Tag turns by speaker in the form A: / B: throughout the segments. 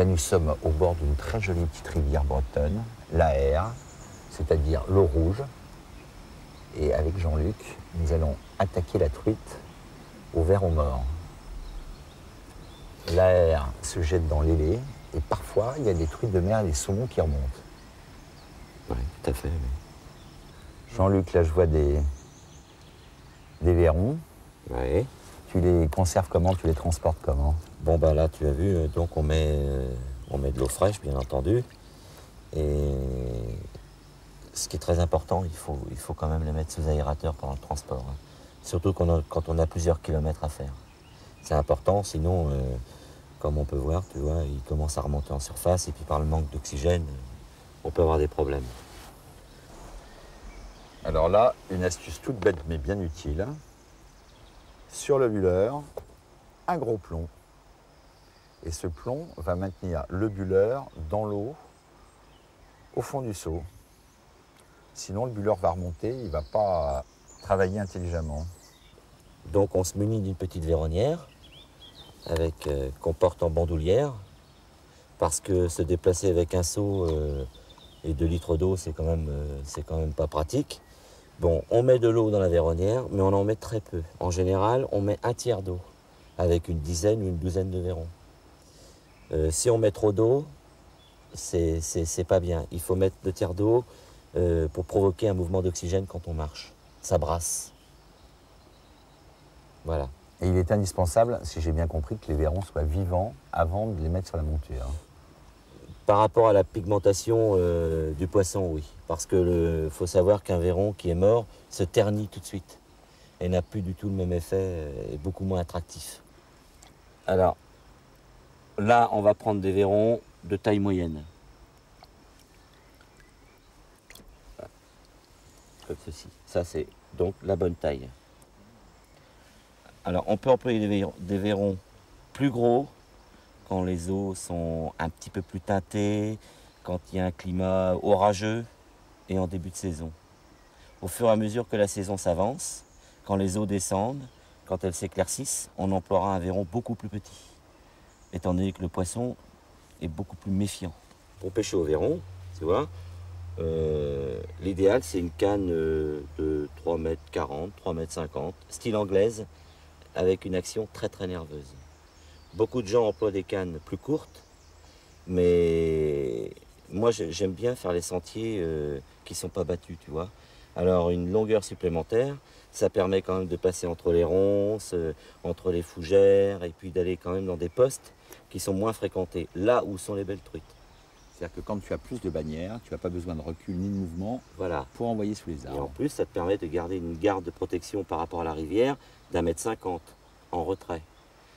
A: Là, nous sommes au bord d'une très jolie petite rivière bretonne, la Hère, c'est-à-dire l'eau rouge. Et avec Jean-Luc, nous allons attaquer la truite au ver au mort. La Hère se jette dans l'Élé et parfois, il y a des truites de mer et des saumons qui remontent.
B: Oui, tout à fait. Oui.
A: Jean-Luc, là, je vois des verrons.
B: Ouais.
A: Tu les conserves comment? Tu les transportes comment?
B: Bon, bah là, tu as vu, donc on met de l'eau fraîche, bien entendu. Et ce qui est très important, il faut quand même les mettre sous aérateur pendant le transport. Hein. Surtout quand on a plusieurs kilomètres à faire. C'est important, sinon, comme on peut voir, tu vois, il commence à remonter en surface et puis par le manque d'oxygène, on peut avoir des problèmes.
A: Alors là, une astuce toute bête mais bien utile. Sur le bulleur, un gros plomb. Et ce plomb va maintenir le bulleur dans l'eau, au fond du seau. Sinon, le bulleur va remonter, il ne va pas travailler intelligemment.
B: Donc on se munit d'une petite véronnière qu'on porte en bandoulière, parce que se déplacer avec un seau et 2 litres d'eau, c'est quand même pas pratique. Bon, on met de l'eau dans la véronnière, mais on en met très peu. En général, on met un tiers d'eau, avec une dizaine ou une douzaine de vairons. Si on met trop d'eau, c'est pas bien. Il faut mettre 2 tiers d'eau pour provoquer un mouvement d'oxygène quand on marche. Ça brasse. Voilà.
A: Et il est indispensable, si j'ai bien compris, que les vairons soient vivants avant de les mettre sur la monture.
B: Par rapport à la pigmentation du poisson, oui. Parce que faut savoir qu'un vairon qui est mort se ternit tout de suite et n'a plus du tout le même effet et beaucoup moins attractif. Alors, là, on va prendre des vairons de taille moyenne. Comme ceci. Ça, c'est donc la bonne taille. Alors, on peut employer des vairons plus gros quand les eaux sont un petit peu plus teintées, quand il y a un climat orageux et en début de saison. Au fur et à mesure que la saison s'avance, quand les eaux descendent, quand elles s'éclaircissent, on emploiera un vairon beaucoup plus petit, étant donné que le poisson est beaucoup plus méfiant. Pour pêcher au vairon, tu vois, l'idéal c'est une canne de 3,40 m, 3,50 m, style anglaise, avec une action très très nerveuse. Beaucoup de gens emploient des cannes plus courtes, mais moi j'aime bien faire les sentiers qui ne sont pas battus, tu vois. Alors une longueur supplémentaire, ça permet quand même de passer entre les ronces, entre les fougères, et puis d'aller quand même dans des postes qui sont moins fréquentés, là où sont les belles truites.
A: C'est-à-dire que quand tu as plus de bannières, tu n'as pas besoin de recul ni de mouvement
B: voilà.
A: Pour envoyer sous les arbres.
B: Et en plus, ça te permet de garder une garde de protection par rapport à la rivière d'1,50 m en retrait.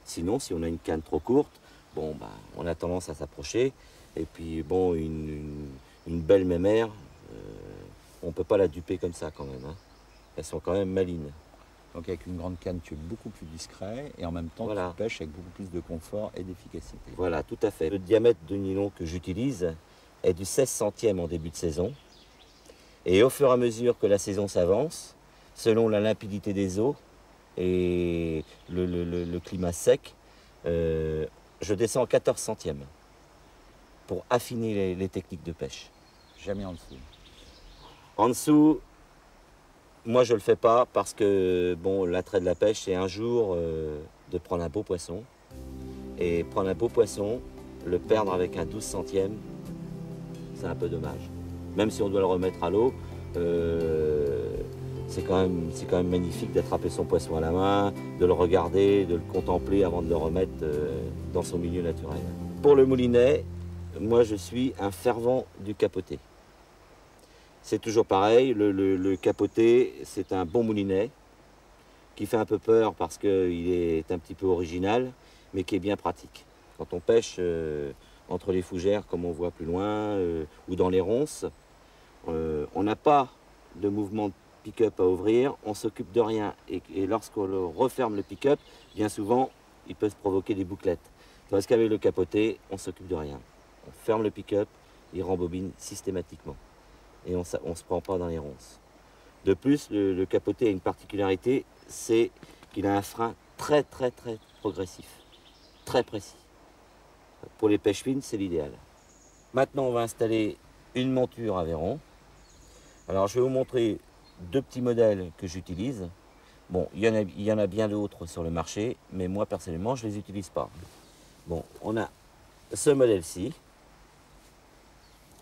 B: Sinon, si on a une canne trop courte, bon, bah, on a tendance à s'approcher. Et puis, bon, une belle mémère, on ne peut pas la duper comme ça quand même. Hein. Elles sont quand même malines.
A: Donc avec une grande canne, tu es beaucoup plus discret et en même temps,
B: voilà.
A: Tu pêches avec beaucoup plus de confort et d'efficacité.
B: Voilà, tout à fait. Le diamètre de nylon que j'utilise est du 16 centièmes en début de saison. Et au fur et à mesure que la saison s'avance, selon la limpidité des eaux et le climat sec, je descends 14 centièmes pour affiner les techniques de pêche.
A: Jamais en dessous.
B: En dessous, moi je ne le fais pas parce que bon, l'attrait de la pêche, c'est un jour de prendre un beau poisson. Et prendre un beau poisson, le perdre avec un 12 centièmes, c'est un peu dommage. Même si on doit le remettre à l'eau, c'est quand même magnifique d'attraper son poisson à la main, de le regarder, de le contempler avant de le remettre dans son milieu naturel. Pour le moulinet, moi je suis un fervent du capoté. C'est toujours pareil, le capoté, c'est un bon moulinet qui fait un peu peur parce qu'il est un petit peu original, mais qui est bien pratique. Quand on pêche entre les fougères, comme on voit plus loin, ou dans les ronces, on n'a pas de mouvement de pick-up à ouvrir, on s'occupe de rien. Et lorsqu'on referme le pick-up, bien souvent, il peut se provoquer des bouclettes. Parce qu'avec le capoté, on s'occupe de rien. On ferme le pick-up, il rembobine systématiquement. Et on ne se prend pas dans les ronces. De plus, le capoté a une particularité, c'est qu'il a un frein très très très progressif, très précis. Pour les pêches fines, c'est l'idéal. Maintenant, on va installer une monture à verron. Alors, je vais vous montrer deux petits modèles que j'utilise. Bon, il y en a bien d'autres sur le marché, mais moi, personnellement, je ne les utilise pas. Bon, on a ce modèle-ci,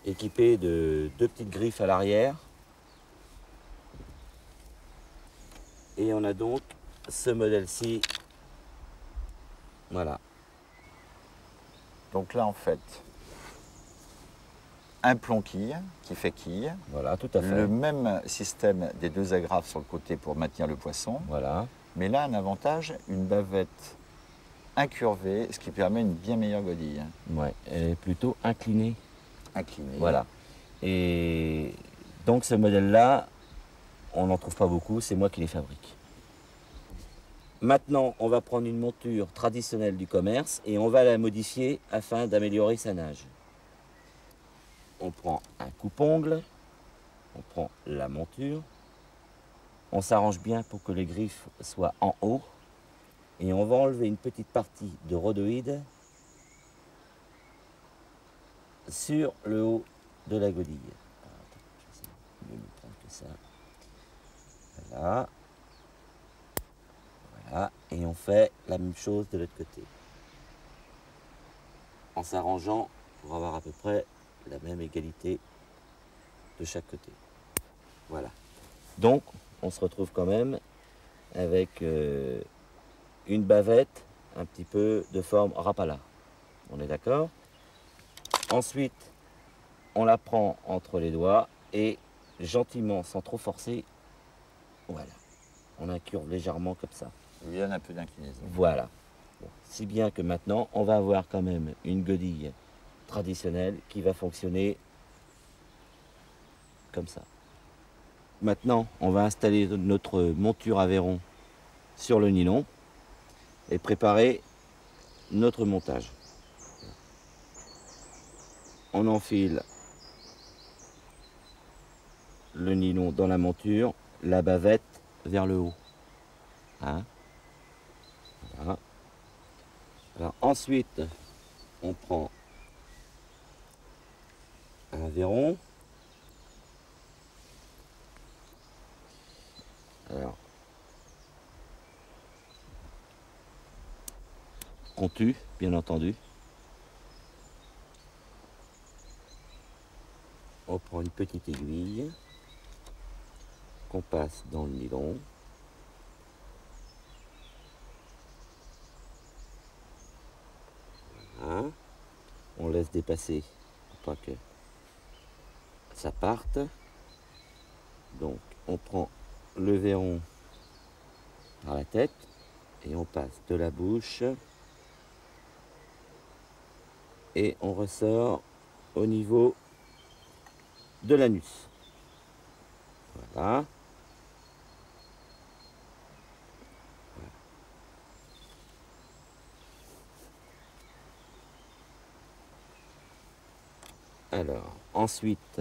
B: équipé de deux petites griffes à l'arrière. Et on a donc ce modèle-ci. Voilà.
A: Donc là, en fait, un plomb quille qui fait quille.
B: Voilà, tout à fait.
A: Le même système des deux agrafes sur le côté pour maintenir le poisson.
B: Voilà.
A: Mais là, un avantage, une bavette incurvée, ce qui permet une bien meilleure godille.
B: Ouais, elle est plutôt inclinée.
A: Inclinée.
B: Voilà. Et donc ce modèle-là, on n'en trouve pas beaucoup, c'est moi qui les fabrique. Maintenant, on va prendre une monture traditionnelle du commerce et on va la modifier afin d'améliorer sa nage. On prend un coupe-ongle, on prend la monture, on s'arrange bien pour que les griffes soient en haut et on va enlever une petite partie de rhodoïde sur le haut de la godille. Je vais mieux me prendre que ça. Voilà. Voilà. Et on fait la même chose de l'autre côté. En s'arrangeant pour avoir à peu près la même égalité de chaque côté. Voilà. Donc, on se retrouve quand même avec une bavette un petit peu de forme Rapala. On est d'accord? Ensuite, on la prend entre les doigts et gentiment, sans trop forcer, voilà. On incurve légèrement comme ça.
A: Il y a un peu d'inclinaison.
B: Voilà. Bon, si bien que maintenant, on va avoir quand même une godille traditionnelle qui va fonctionner comme ça. Maintenant, on va installer notre monture à verron sur le nylon et préparer notre montage. On enfile le nylon dans la monture, la bavette vers le haut. Hein? Voilà. Alors ensuite, on prend un verron. Alors, qu'on tue, bien entendu. On prend une petite aiguille qu'on passe dans le nylon. Voilà. On laisse dépasser pour pas que ça parte. Donc on prend le verron par la tête et on passe de la bouche et on ressort au niveau de l'anus. Voilà. Alors, ensuite,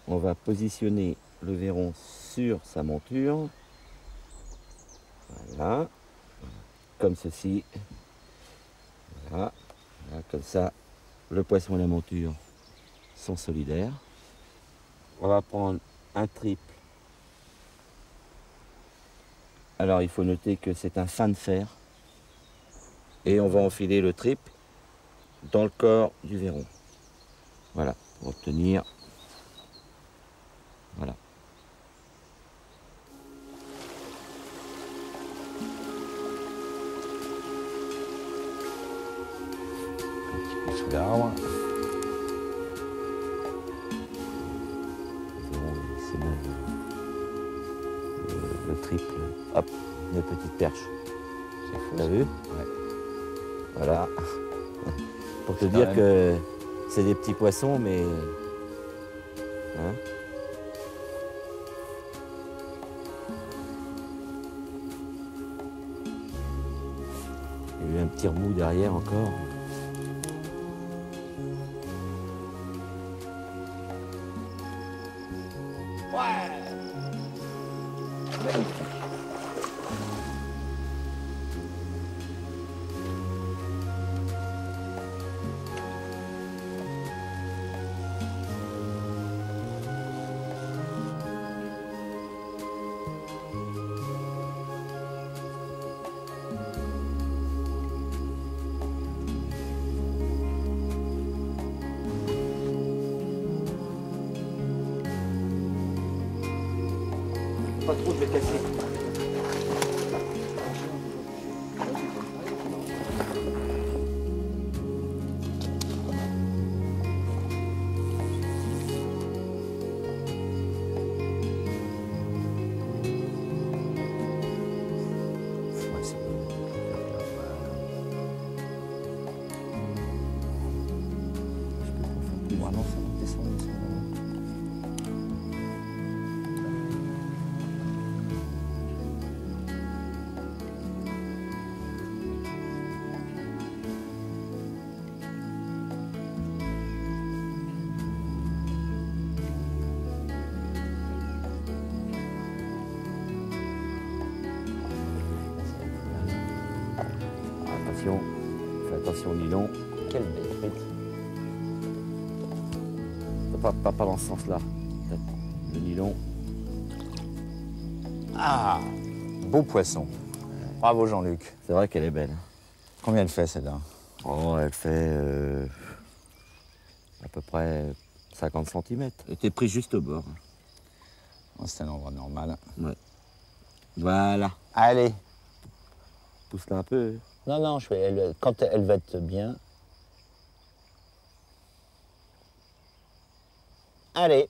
B: on va positionner le verron sur sa monture. Voilà. Comme ceci. Voilà. Voilà. Comme ça, le poisson et la monture sont solidaires. On va prendre un triple. Alors, il faut noter que c'est un fin de fer. Et on va enfiler le triple dans le corps du verron. Voilà, pour obtenir. Voilà.
A: Un petit peu sous l'arbre.
B: C'est bon. Le triple. Hop, une petite perche.
A: C'est fou.
B: T'as vu?
A: Ouais.
B: Voilà. Pour te
A: Quand
B: dire
A: même.
B: que c'est des petits poissons, mais... Hein? Il y a eu un petit remous derrière encore. pas trop, je vais casser.
A: Ouais, c'est bon. Je peux confondre. Ah non, ça va descendre, descendre.
B: Attention, fais attention au nylon.
A: Quelle belle truc.
B: Pas dans ce sens-là. Le nylon.
A: Ah, beau poisson. Bravo Jean-Luc.
B: C'est vrai qu'elle est belle.
A: Combien elle fait celle-là?
B: Oh, elle fait à peu près 50 cm. Elle était prise juste au bord.
A: Oh, c'est un endroit normal.
B: Ouais. Voilà.
A: Allez.
B: Pousse-la un peu.
A: Non, non, quand elle va être bien. Allez.